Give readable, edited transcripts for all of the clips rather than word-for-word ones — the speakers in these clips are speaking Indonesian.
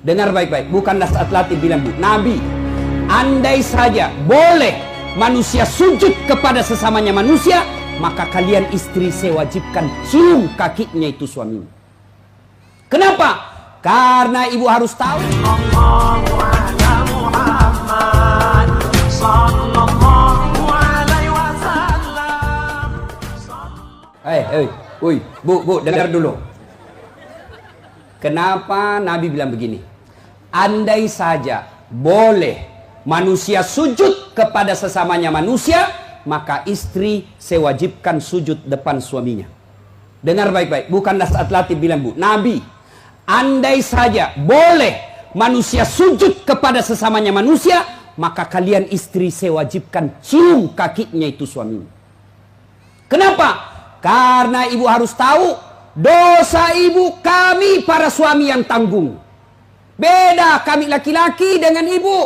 Dengar baik-baik, bukan Nas'at Latif bilang, Bu. Nabi, andai saja boleh manusia sujud kepada sesamanya manusia, maka kalian istri saya wajibkan cium kakinya itu suaminya. Kenapa? Karena ibu harus tahu. Bu, dengar dulu. Kenapa Nabi bilang begini? Andai saja boleh manusia sujud kepada sesamanya manusia, maka istri saya wajibkan sujud depan suaminya. Dengar baik-baik, bukan Nas'at Latif bilang, Bu. Nabi, andai saja boleh manusia sujud kepada sesamanya manusia, maka kalian istri saya wajibkan cium kakinya itu suaminya. Kenapa? Karena ibu harus tahu, dosa ibu kami para suami yang tanggung. Beda kami laki-laki dengan ibu.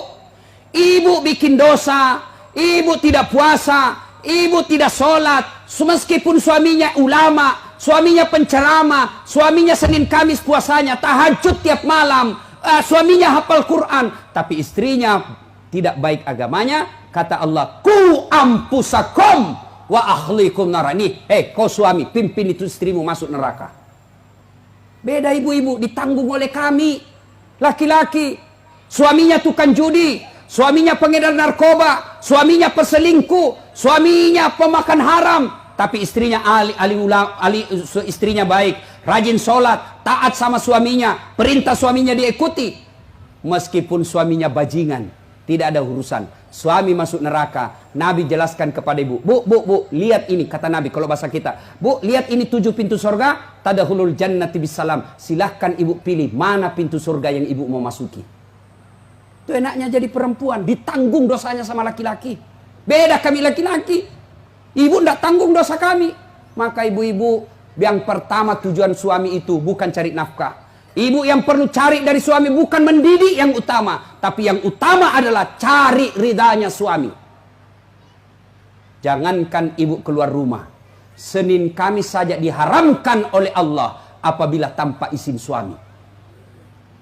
Ibu bikin dosa, ibu tidak puasa, ibu tidak sholat. Meskipun suaminya ulama, suaminya penceramah, suaminya Senin Kamis puasanya, tahajud tiap malam, suaminya hafal Quran, tapi istrinya tidak baik agamanya. Kata Allah, ku ampusakum wa ahlikum narani. Kau suami, pimpin itu istrimu masuk neraka. Beda ibu-ibu, ditanggung oleh kami laki-laki. Suaminya tukang judi, suaminya pengedar narkoba, suaminya perselingkuh, suaminya pemakan haram, tapi istrinya istrinya baik, rajin sholat, taat sama suaminya, perintah suaminya diikuti. Meskipun suaminya bajingan, tidak ada urusan. Suami masuk neraka. Nabi jelaskan kepada ibu, Bu, lihat ini, kata Nabi kalau bahasa kita, Bu, lihat ini 7 pintu surga, tadkhulul jannati bisalam. Silahkan ibu pilih mana pintu surga yang ibu mau masuki. Itu enaknya jadi perempuan, ditanggung dosanya sama laki-laki. Beda kami laki-laki, ibu tidak tanggung dosa kami. Maka ibu-ibu, yang pertama tujuan suami itu bukan cari nafkah. Ibu yang perlu cari dari suami bukan mendidik yang utama, tapi yang utama adalah cari ridhanya suami. Jangankan ibu keluar rumah, Senin Kamis saja diharamkan oleh Allah apabila tanpa izin suami.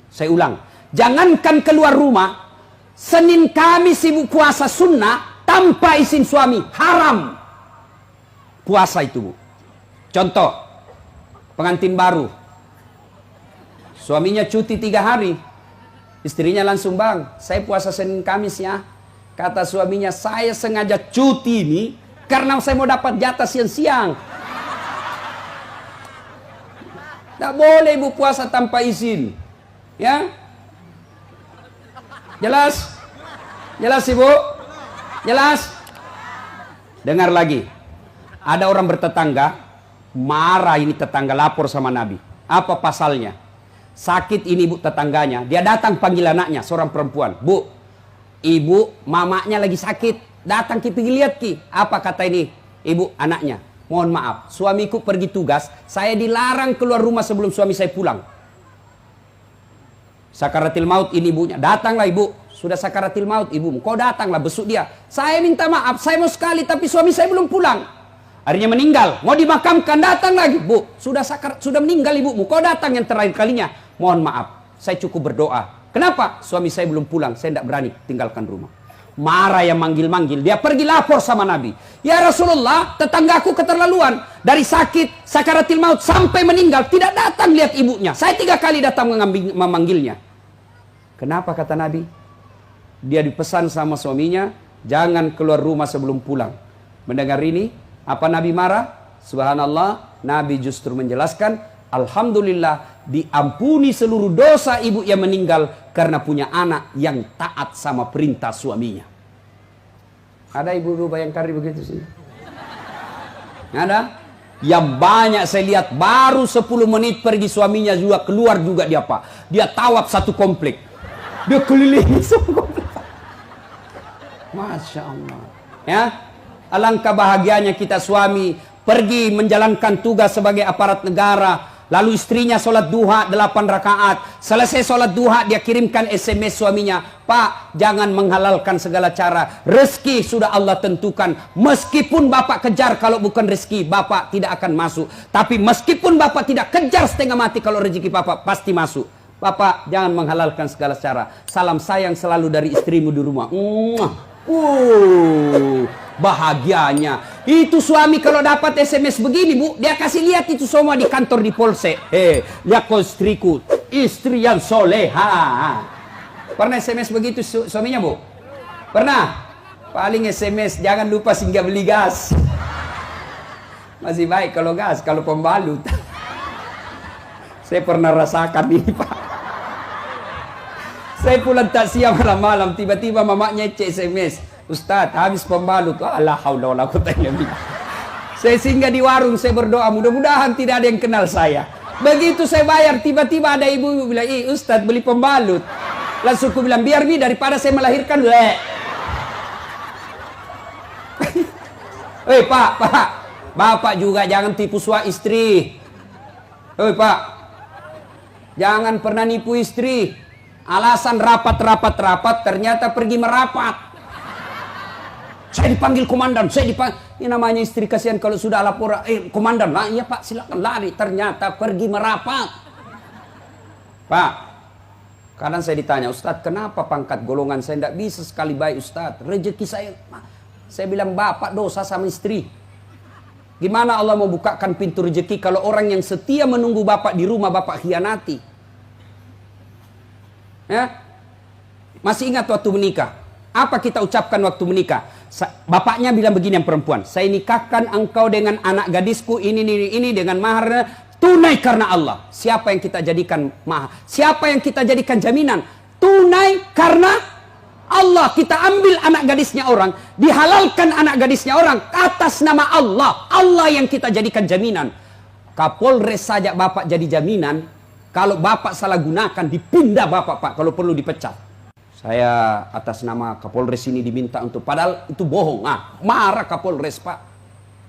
Saya ulang, jangankan keluar rumah, Senin Kamis ibu puasa sunnah tanpa izin suami, haram puasa itu, Bu. Contoh, pengantin baru, suaminya cuti 3 hari, istrinya langsung, Bang, saya puasa Senin Kamis ya. Kata suaminya, saya sengaja cuti ini karena saya mau dapat jatah siang-siang. Tak boleh ibu puasa tanpa izin. Ya? Jelas? Jelas ibu? Jelas? Dengar lagi. Ada orang bertetangga, marah ini tetangga, lapor sama Nabi. Apa pasalnya? Sakit ini ibu tetangganya, dia datang panggil anaknya, seorang perempuan. Bu, ibu mamanya lagi sakit, datang pergi lihat ki. Apa kata ini ibu anaknya? Mohon maaf, suamiku pergi tugas, saya dilarang keluar rumah sebelum suami saya pulang. Sakaratil maut ini ibunya, datanglah ibu, sudah sakaratil maut ibumu, kau datanglah besuk dia. Saya minta maaf, saya mau sekali tapi suami saya belum pulang. Akhirnya meninggal, mau dimakamkan, datang lagi. Bu, sudah meninggal ibumu, kau datang yang terakhir kalinya. Mohon maaf, saya cukup berdoa. Kenapa? Suami saya belum pulang, saya tidak berani tinggalkan rumah. Marah yang manggil-manggil, dia pergi lapor sama Nabi. Ya Rasulullah, tetanggaku keterlaluan. Dari sakit, sakaratil maut, sampai meninggal, tidak datang lihat ibunya. Saya 3 kali datang memanggilnya. Kenapa kata Nabi? Dia dipesan sama suaminya, jangan keluar rumah sebelum pulang. Mendengar ini, apa Nabi marah? Subhanallah, Nabi justru menjelaskan, alhamdulillah diampuni seluruh dosa ibu yang meninggal karena punya anak yang taat sama perintah suaminya. Ada ibu-ibu Bayangkari begitu sih? Ada? Yang banyak saya lihat baru 10 menit pergi suaminya juga keluar juga dia apa? Dia tawaf satu komplek. Dia keliling satu komplek. Masya Allah. Ya, alangkah bahagianya kita suami pergi menjalankan tugas sebagai aparat negara. Lalu istrinya sholat duha 8 rakaat. Selesai sholat duha dia kirimkan SMS suaminya. Pak, jangan menghalalkan segala cara. Rezeki sudah Allah tentukan. Meskipun bapak kejar kalau bukan rezeki, bapak tidak akan masuk. Tapi meskipun bapak tidak kejar setengah mati, kalau rezeki bapak pasti masuk. Bapak, jangan menghalalkan segala cara. Salam sayang selalu dari istrimu di rumah. Bahagianya. Itu suami kalau dapat SMS begini, Bu, dia kasih lihat itu semua di kantor di Polsek. Lihat kau istriku, istri yang soleha. Pernah SMS begitu suaminya, Bu? Pernah? Paling SMS, jangan lupa singgah beli gas. Masih baik kalau gas, kalau pembalut. Saya pernah rasakan ini, Pak. Saya pulang tak siap malam-malam, tiba-tiba mamanya cek SMS. Ustadz, habis pembalut. La haula wala quwwata illa billah. Saya singgah di warung, saya berdoa, mudah-mudahan tidak ada yang kenal saya. Begitu saya bayar, tiba-tiba ada ibu bilang, Ustadz beli pembalut. Langsung aku bilang, biar Mi, daripada saya melahirkan. Pak, Bapak juga jangan tipu suami istri. Pak, jangan pernah nipu istri. Alasan rapat, ternyata pergi merapat. Saya dipanggil komandan, ini namanya istri kasihan kalau sudah lapor, komandan, iya Pak, silakan lari. Ternyata pergi merapat. Pak, kadang saya ditanya, Ustadz, kenapa pangkat golongan saya tidak bisa sekali baik, Ustadz? Rezeki saya bilang, Bapak dosa sama istri. Gimana Allah mau bukakan pintu rezeki kalau orang yang setia menunggu Bapak di rumah Bapak khianati? Ya? Masih ingat waktu menikah? Apa kita ucapkan waktu menikah? Bapaknya bilang begini yang perempuan, saya nikahkan engkau dengan anak gadisku ini dengan mahar tunai karena Allah. Siapa yang kita jadikan mahar? Siapa yang kita jadikan jaminan? Tunai karena Allah. Kita ambil anak gadisnya orang, dihalalkan anak gadisnya orang atas nama Allah. Allah yang kita jadikan jaminan. Kapolres saja Bapak jadi jaminan. Kalau Bapak salah gunakan, dipindah Bapak, Pak. Kalau perlu dipecat. Saya atas nama Kapolres ini diminta untuk, padahal itu bohong. Marah Kapolres, Pak.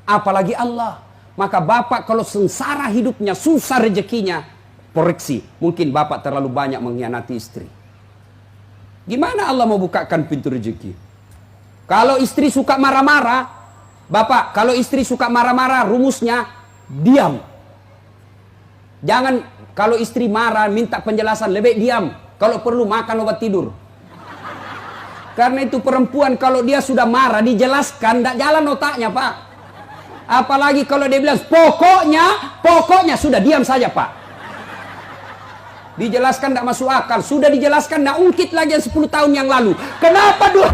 Apalagi Allah. Maka Bapak kalau sengsara hidupnya, susah rezekinya, koreksi. Mungkin Bapak terlalu banyak mengkhianati istri. Gimana Allah mau bukakan pintu rezeki? Kalau istri suka marah-marah, Bapak, kalau istri suka marah-marah, rumusnya diam. Jangan, kalau istri marah, minta penjelasan, lebih diam. Kalau perlu makan obat tidur. Karena itu perempuan kalau dia sudah marah, dijelaskan, tidak jalan otaknya, Pak. Apalagi kalau dia bilang, pokoknya, sudah diam saja, Pak. Dijelaskan tidak masuk akal. Sudah dijelaskan, tidak ungkit lagi yang 10 tahun yang lalu. Kenapa dulu?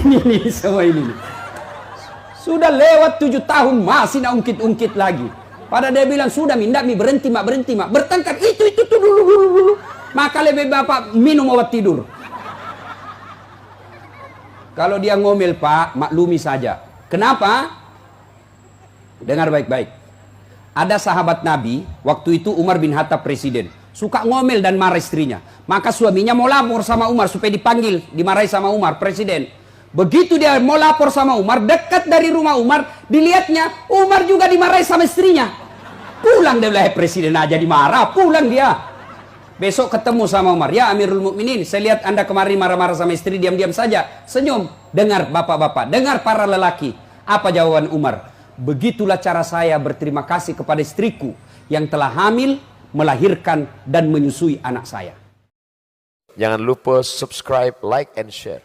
ini semua ini. Sudah lewat 7 tahun, masih tidak ungkit-ungkit lagi. Pada dia bilang, sudah minda mi berhenti mak. Bertengkar, itu dulu. Maka lebih Bapak minum obat tidur. Kalau dia ngomel, Pak, maklumi saja. Kenapa? Dengar baik-baik. Ada sahabat Nabi, waktu itu Umar bin Khattab presiden. Suka ngomel dan marah istrinya. Maka suaminya mau lapor sama Umar supaya dipanggil, dimarahi sama Umar, presiden. Begitu dia mau lapor sama Umar, dekat dari rumah Umar, dilihatnya Umar juga dimarahi sama istrinya. Pulang dia bilang, presiden aja dimarah, pulang dia. Besok ketemu sama Umar, ya Amirul Mukminin, saya lihat Anda kemarin marah-marah sama istri, diam-diam saja. Senyum, dengar bapak-bapak, dengar para lelaki. Apa jawaban Umar? Begitulah cara saya berterima kasih kepada istriku yang telah hamil, melahirkan, dan menyusui anak saya. Jangan lupa subscribe, like, and share.